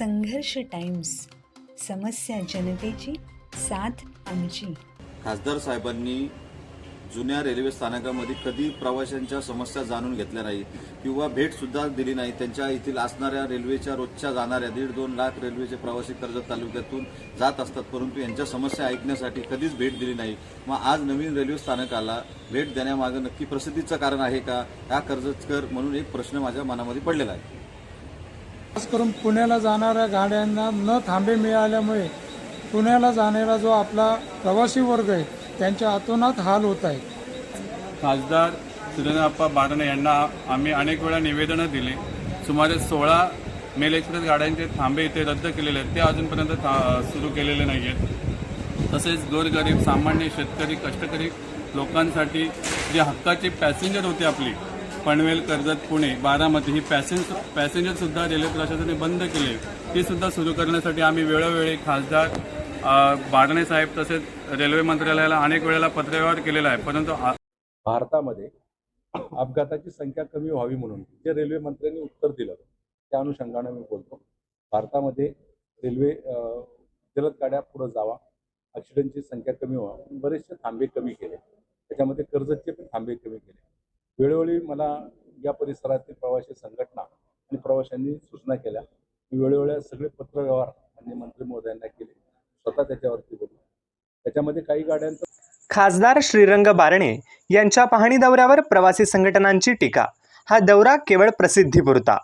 संघर्ष टाइम्स, समस्या जनतेची, साथ आमची. खासदार साहेबांनी जुन्या रेल्वे स्थानकामध्ये कधी प्रवाशांच्या समस्या जाणून घेतल्या नाही किंवा भेटसुद्धा दिली नाही. त्यांच्या येथील असणाऱ्या रेल्वेच्या रोजच्या जाणाऱ्या 1.5-2 लाख रेल्वेचे प्रवासी कर्जत तालुक्यातून जात असतात, परंतु यांच्या समस्या ऐकण्यासाठी कधीच भेट दिली नाही. मग आज नवीन रेल्वे स्थानकाला भेट देण्यामागे नक्की प्रसिद्धीचं कारण आहे का, हा कर्जतकर म्हणून एक प्रश्न माझ्या मनामध्ये पडलेला आहे. खास करून पुण्याला जाणाऱ्या गाड्यांना न थांबे मिळाल्यामुळे पुण्याला जाणारा जो आपला प्रवासी वर्ग आहे त्यांच्या अतोनात हाल होत आहे. खासदार श्रीरंगप्पा बारणे यांना आम्ही अनेक वेळा निवेदनं दिली. सुमारे 16 मेल एक्सप्रेस गाड्यांचे थांबे इथे रद्द केलेले आहेत, ते अजूनपर्यंत सुरू केलेले नाही आहेत. तसेच गोरगरीब सामान्य शेतकरी कष्टकरी लोकांसाठी जी हक्काची पॅसेंजर होती आपली पनवेल कर्जत पुणे बारामती, ही पॅसेंजरसुद्धा रेल्वे प्रशासनाने बंद केले. ती सुद्धा सुरू करण्यासाठी आम्ही वेळोवेळी खासदार बारणे साहेब तसेच रेल्वे मंत्रालयाला अनेक वेळेला पत्रव्यवहार केलेला आहे, परंतु भारतामध्ये अपघाताची संख्या कमी व्हावी म्हणून जे रेल्वे मंत्र्यांनी उत्तर दिलं त्या अनुषंगाने मी बोलतो. भारतामध्ये रेल्वे जलद गाड्या पुढे जावा, ॲक्सिडेंटची संख्या कमी व्हावी, बरेचसे थांबे कमी केले. त्याच्यामध्ये कर्जतचे पण थांबे कमी केले. वेळोवेळी मला या परिसरातील प्रवासी संघटना आणि प्रवाशांनी सूचना केल्या. मी वेळोवेळी सगळे पत्रव्यवहार आणि मंत्री महोदयांना केले, स्वतः त्याच्यावरती बोललो. त्याच्यामध्ये काही गाड्यांचं खासदार श्रीरंग बारणे यांच्या पाहणी दौऱ्यावर प्रवासी संघटनांची टीका. हा दौरा केवळ प्रसिद्धीपुरता.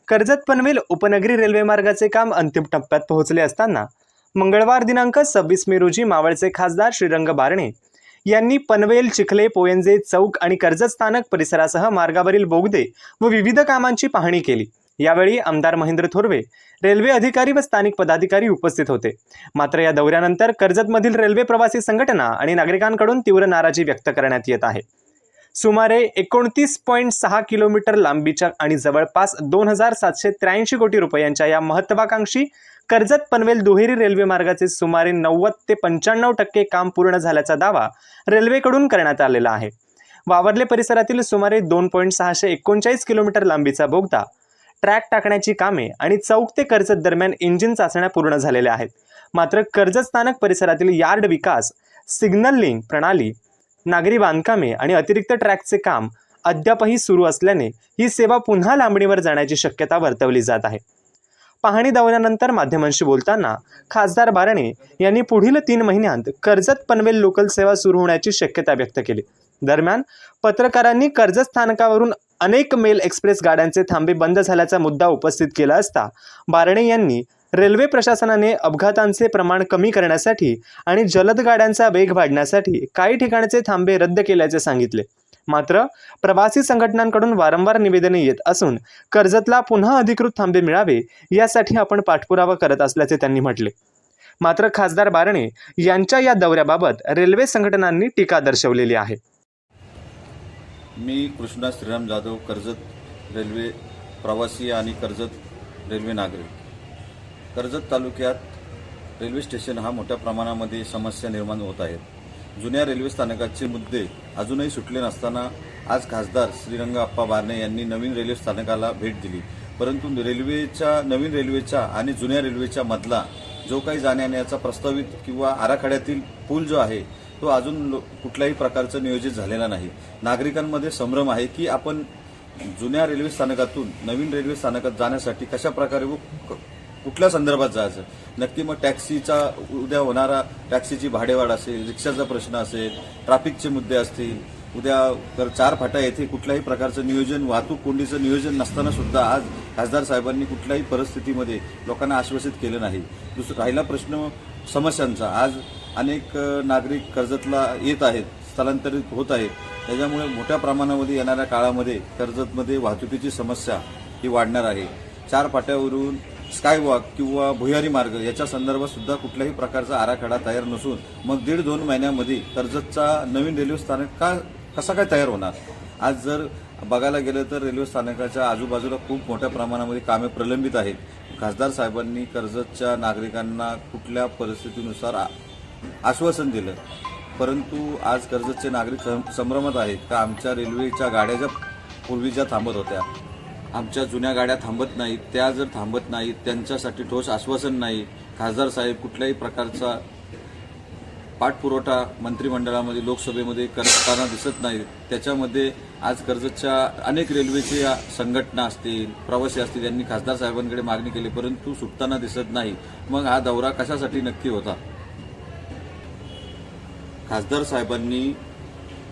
कर्जत पनवेल उपनगरी रेल्वे मार्गाचे काम अंतिम टप्प्यात पोहोचले असताना मंगळवार दिनांक 26 मे रोजी मावळचे खासदार श्रीरंग बारणे यांनी पनवेल, चिखले, पोयंजे चौक आणि कर्जत स्थानक परिसरासह मार्गावरील बोगदे व विविध कामांची पाहणी केली. यावेळी आमदार महेंद्र थोरवे, रेल्वे अधिकारी व स्थानिक पदाधिकारी उपस्थित होते. मात्र या दौऱ्यानंतर कर्जतमधील रेल्वे प्रवासी संघटना आणि नागरिकांकडून तीव्र नाराजी व्यक्त करण्यात येत आहे. सुमारे 29.6 किलोमीटर लांबीच्या आणि जवळपास 2,783 कोटी रुपयांच्या या महत्त्वाकांक्षी कर्जत पनवेल दुहेरी रेल्वे मार्गाचे सुमारे 90 ते 95% काम पूर्ण झाल्याचा दावा रेल्वेकडून करण्यात आलेला आहे. वावर्ले परिसरातील सुमारे 2.639 किलोमीटर लांबीचा बोगदा, ट्रॅक टाकण्याची कामे आणि चौक ते कर्जत दरम्यान इंजिन चाचण्या पूर्ण झालेल्या आहेत. मात्र कर्जत स्थानक परिसरातील यार्ड विकास, सिग्नल लिंक प्रणाली, नागरी बांधकामे आणि अतिरिक्त ट्रॅकचे काम अद्यापही सुरू असल्याने ही सेवा पुन्हा लांबणीवर जाण्याची शक्यता वर्तवली जात आहे. पाहणी दौऱ्यानंतर माध्यमांशी बोलताना खासदार बारणे यांनी पुढील 3 महिन्यांत कर्जत पनवेल लोकल सेवा सुरू होण्याची शक्यता व्यक्त केली. दरम्यान पत्रकारांनी कर्जत स्थानकावरून अनेक मेल एक्सप्रेस गाड्यांचे थांबे बंद झाल्याचा मुद्दा उपस्थित केला असता बारणे यांनी रेल्वे प्रशासनाने अपघातांचे प्रमाण कमी करण्यासाठी आणि जलद गाड्यांचा वेग वाढण्यासाठी काही ठिकाणचे थांबे रद्द केल्याचे सांगितले. मात्र प्रवासी संघटनांकडून वारंवार निवेदने येत असून कर्जतला पुन्हा अधिकृत थांबे मिळावे यासाठी आपण पाठपुरावा करत असल्याचे त्यांनी म्हटले. मात्र खासदार बारणे यांच्या या दौऱ्याबाबत रेल्वे संघटनांनी टीका दर्शवलेली आहे. मी कृष्णा श्रीराम जाधव, कर्जत रेल्वे प्रवासी आणि कर्जत रेल्वे नागरिक. कर्जत तालुक्यात रेल्वे स्टेशन हा मोठ्या प्रमाणामध्ये समस्या निर्माण होत आहेत. जुन्या रेल्वे स्थानकाचे मुद्दे अजूनही सुटले नसताना आज खासदार श्रीरंगप्पा बारणे यांनी नवीन रेल्वे स्थानकाला भेट दिली. परंतु नवीन रेल्वेच्या आणि जुन्या रेल्वेच्या मधला जो काही जाण्याचा प्रस्तावित किंवा आराखड्यातील पूल जो आहे तो अजून कुठल्याही प्रकारचं नियोजित झालेला नाही. नागरिकांमध्ये संभ्रम आहे की आपण जुन्या रेल्वे स्थानकातून नवीन रेल्वे स्थानकात जाण्यासाठी कशा प्रकारे व कुठल्या संदर्भात जायचं. नक्की मग टॅक्सीचा उद्या होणारा टॅक्सीची भाडेवाढ असेल, रिक्षाचा प्रश्न असेल, ट्रॅफिकचे मुद्दे असतील. उद्या 4 फाटा येथे कुठल्याही प्रकारचं नियोजन, वाहतूक कोंडीचं नियोजन नसताना सुद्धा आज खासदार साहेबांनी कुठल्याही परिस्थितीमध्ये लोकांना आश्वासित केलं नाही. राहिला प्रश्न समस्यांचा. आज अनेक नागरिक कर्जतला येत आहेत, स्थलांतरित होत आहेत. त्याच्यामुळे मोठ्या प्रमाणामध्ये येणाऱ्या काळामध्ये कर्जतमध्ये वाहतुकीची समस्या ही वाढणार आहे. 4 फाट्यावरून स्कायवॉक किंवा भुयारी मार्ग याच्या संदर्भात सुद्धा कुठल्याही प्रकारचा आराखडा तयार नसून मग 1.5-2 महिन्यामध्ये कर्जतचा नवीन रेल्वे स्थानक कसा काय तयार होणार. आज जर बघायला गेलं तर रेल्वे स्थानकाच्या आजूबाजूला खूप मोठ्या प्रमाणामध्ये कामे प्रलंबित आहेत. खासदार साहेबांनी कर्जतच्या नागरिकांना कुठल्या परिस्थितीनुसार आश्वासन दिलं, परंतु आज कर्जतचे नागरिक संभ्रमात आहेत का आमच्या रेल्वेच्या गाड्या ज्या पूर्वी ज्या थांबत होत्या आमच्या जुन्या गाड्या थांबत नाहीत, त्या जर थांबत नाहीत त्यांच्यासाठी ठोस आश्वासन नाही, खासदार साहेब कुठल्याही प्रकारचा पाठपुरवठा मंत्रिमंडळामध्ये लोकसभेमध्ये करताना दिसत नाही. त्याच्यामध्ये आज कर्जतच्या अनेक रेल्वेचे संघटना असतील, प्रवासी असतील, यांनी खासदार साहेबांकडे मागणी केली परंतु सुटताना दिसत नाही. मग हा दौरा कशासाठी नक्की होता? खासदार साहेबांनी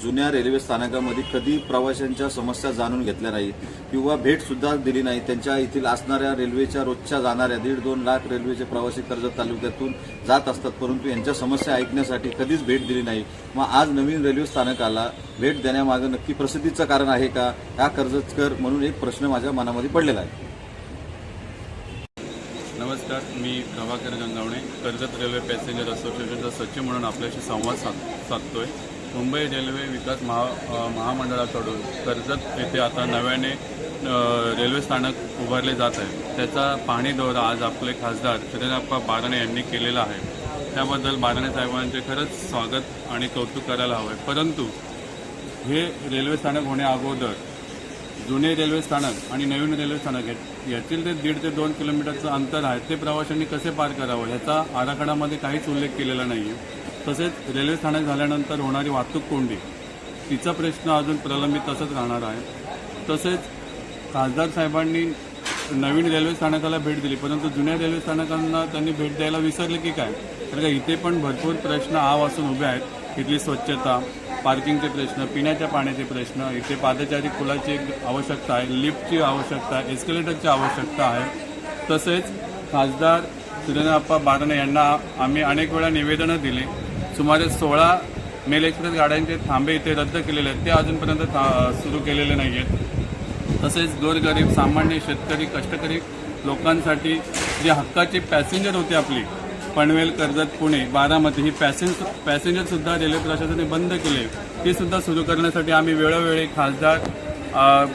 जुन्या रेल्वे स्थानकामध्ये कधी प्रवाशांच्या समस्या जाणून घेतल्या नाहीत किंवा भेटसुद्धा दिली नाही. त्यांच्या येथील असणाऱ्या रेल्वेच्या रोजच्या जाणाऱ्या 1.5-2 लाख रेल्वेचे प्रवासी कर्जत तालुक्यातून जात असतात परंतु यांच्या समस्या ऐकण्यासाठी कधीच भेट दिली नाही. मग आज नवीन रेल्वे स्थानकाला भेट देण्यामागे नक्की प्रसिद्धीचं कारण आहे का? हा कर्जतकर म्हणून एक प्रश्न माझ्या मनामध्ये पडलेला आहे. नमस्कार, मी प्रभाकर गंगावणे, कर्जत रेल्वे पॅसेंजर असोसिएशनचा सचिव म्हणून आपल्याशी संवाद साधतोय. मुंबई रेल्वे विकास महामंडळाकडून कर्जत येथे आता नव्याने रेल्वे स्थानक उभारले जात आहे. त्याचा पाहणी दौरा आज आपले खासदार श्रीरंगाप्पा बारणे यांनी केलेला आहे. त्याबद्दल बारणे साहेबांचे खरंच स्वागत आणि कौतुक करायला हवं आहे. परंतु हे रेल्वे स्थानक होण्या अगोदर जुने रेल्वे स्थानक आणि नवीन रेल्वे स्थानक यातील ते 1.5 ते 2 किलोमीटरचं अंतर आहे, ते प्रवाशांनी कसे पार करावं ह्याचा आराखड्यामध्ये काहीच उल्लेख केलेला नाही आहे. तसेच रेल्वे स्थानक झाल्यानंतर होणारी वाहतूक कोंडी, तिचा प्रश्न अजून प्रलंबित तसंच राहणार आहे. तसेच खासदार साहेबांनी नवीन रेल्वे स्थानकाला भेट दिली परंतु जुन्या रेल्वे स्थानकांना त्यांनी भेट द्यायला विसरले की काय? कारण का इथे पण भरपूर प्रश्न आवासून उभे आहेत. इथली स्वच्छता, पार्किंगचे प्रश्न, पिण्याच्या पाण्याचे प्रश्न, इथे पादचारी पुलाची आवश्यकता आहे, लिफ्टची आवश्यकता आहे, एस्केलेटरची आवश्यकता आहे. तसेच खासदार श्रीरंगाप्पा बारणे यांना आम्ही अनेक वेळा निवेदनं दिली. सुमारे 16 मेल एक्सप्रेस गाड्यांचे थांबे इथे रद्द केलेले आहेत, ते अजूनपर्यंत सुरू केलेले नाही आहेत. तसेच गोरगरीब सामान्य शेतकरी कष्टकरी लोकांसाठी जी हक्काची पॅसेंजर होती आपली पनवेल, कर्जत, पुणे, बारामती ही पॅसेंजरसुद्धा रेल्वे प्रशासनाने बंद केले. ती सुद्धा सुरू करण्यासाठी आम्ही वेळोवेळी खासदार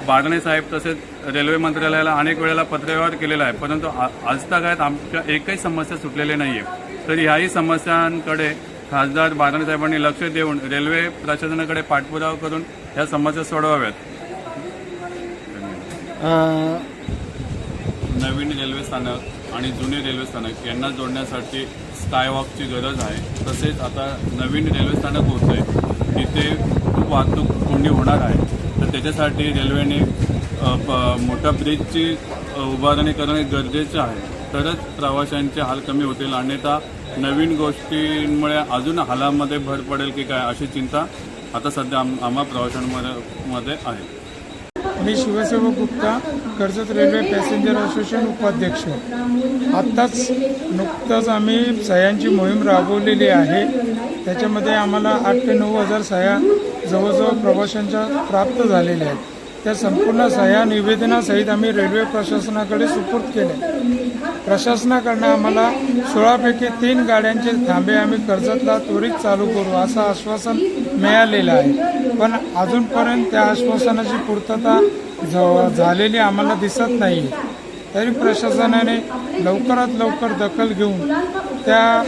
बारणे साहेब तसेच रेल्वे मंत्रालयाला अनेक वेळेला पत्रव्यवहार केलेला आहे परंतु आजतागायत आमच्या एकही समस्या सुटलेली नाही आहे. तर ह्याही समस्यांकडे खासदार बारणे साहेबांनी लक्ष देऊन रेल्वे प्रशासनाकडे पाठपुरावा करून ह्या समस्या सोडवाव्यात. नवीन रेल्वे स्थानक आणि जुने रेल्वे स्थानक यांना जोडण्यासाठी स्कायवॉकची गरज आहे. तसेच आता नवीन रेल्वे स्थानक होतं आहे, तिथे खूप वाहतूक कोंडी होणार आहे. तर त्याच्यासाठी रेल्वेने मोठ्या ब्रिजची उभारणी करणे गरजेचे आहे, तरच प्रवाशांचे हाल कमी होतील. अन्यथा नवीन गोष्टींमुळे अजून हालामध्ये भर पडेल की काय अशी चिंता आता सध्या आम्हा प्रवाशांमध्ये आहे. मी Shivsevak Gupta, Karjat railway passenger association उपाध्यक्ष. नुकतंच आम्ही सह्यांची मोहीम राबवलेली आहे. त्याच्यामध्ये आम्हाला 8 ते 9 हजार सह्या जवळजवळ प्रवाशांच्या प्राप्त झालेल्या आहेत. त्या संपूर्ण सह्या निवेदनासहित आम्ही रेल्वे प्रशासनाकडे सुपूर्द केल्या. प्रशासनाकडनं आम्हाला 16पैकी 3 गाड्यांचे थांबे आम्ही कर्जतला त्वरित चालू करू असं आश्वासन मिळालेलं आहे. पण अजूनपर्यंत त्या आश्वासनाची पूर्तता झालेली आम्हाला दिसत नाही. तरी प्रशासनाने लवकरात लवकर दखल घेऊन त्या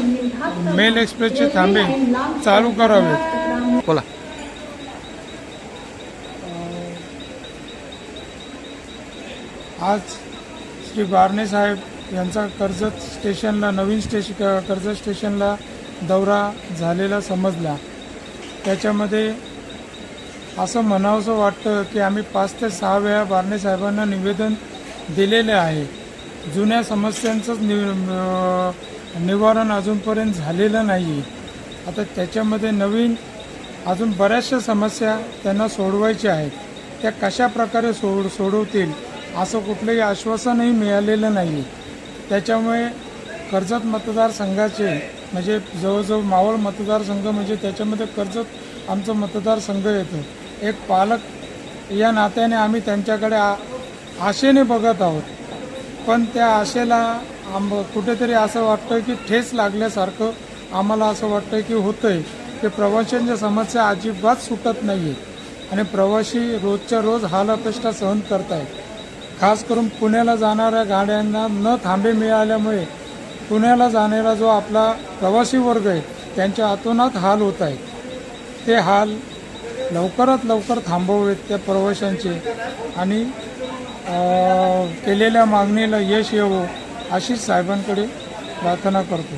मेल एक्सप्रेसचे थांबे चालू करावेत. बोला. आज श्री बारणे साहेब यांचा कर्जत स्टेशनला कर्जत स्टेशनला दौरा झालेला समजला. त्याच्यामध्ये असं म्हणावंसं वाटतं की आम्ही 5 ते 6 वेळा बारणे साहेबांना निवेदन दिलेले आहे. जुन्या समस्यांचंच निवारण अजूनपर्यंत झालेलं नाही. आता त्याच्यामध्ये नवीन अजून बऱ्याचशा समस्या त्यांना सोडवायच्या आहेत. त्या कशा प्रकारे सोडवतील असं कुठलंही आश्वासनही मिळालेलं नाही. त्याच्यामुळे कर्जत मतदारसंघाचे म्हणजे जवळजवळ मावळ मतदारसंघ म्हणजे त्याच्यामध्ये कर्जत आमचं मतदारसंघ येतो. एक पालक या नात्याने आम्ही त्यांच्याकडे आशेने बघत आहोत. पण त्या आशेला कुठेतरी असं वाटतं की ठेच लागल्यासारखं आम्हाला असं वाटतं की होतंय की प्रवाशांच्या समस्या अजिबात सुटत नाही आहेत आणि प्रवासी रोजच्या रोज हाल अपेष्टा सहन करत आहेत. खास करून पुण्याला जाणाऱ्या गाड्यांना न थांबे मिळाल्यामुळे पुण्याला जाणारा जो आपला प्रवासी वर्ग आहे त्यांच्या अतोनात हाल होत आहेत. ते हाल लवकरात लवकर थांबवावेत त्या प्रवाशांचे आणि केलेल्या मागणीला यश येवो अशीच साहेबांकडे प्रार्थना करतो.